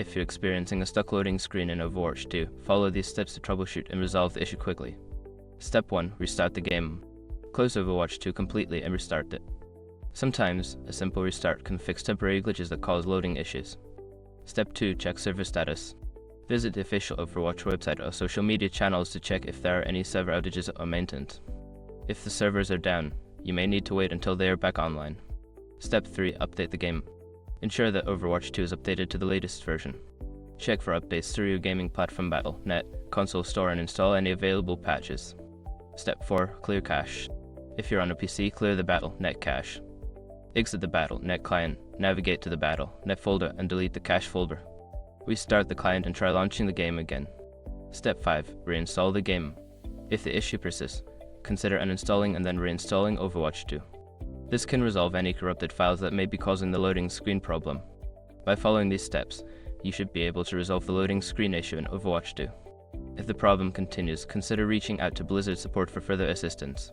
If you're experiencing a stuck loading screen in Overwatch 2, follow these steps to troubleshoot and resolve the issue quickly. Step 1. Restart the game. Close Overwatch 2 completely and restart it. Sometimes, a simple restart can fix temporary glitches that cause loading issues. Step 2. Check server status. Visit the official Overwatch website or social media channels to check if there are any server outages or maintenance. If the servers are down, you may need to wait until they are back online. Step 3. Update the game. Ensure that Overwatch 2 is updated to the latest version. Check for updates through your gaming platform Battle.net, console store, and install any available patches. Step 4. Clear cache. If you're on a PC, clear the Battle.net cache. Exit the Battle.net client, navigate to the Battle.net folder and delete the cache folder. Restart the client and try launching the game again. Step 5. Reinstall the game. If the issue persists, consider uninstalling and then reinstalling Overwatch 2. This can resolve any corrupted files that may be causing the loading screen problem. By following these steps, you should be able to resolve the loading screen issue in Overwatch 2. If the problem continues, consider reaching out to Blizzard support for further assistance.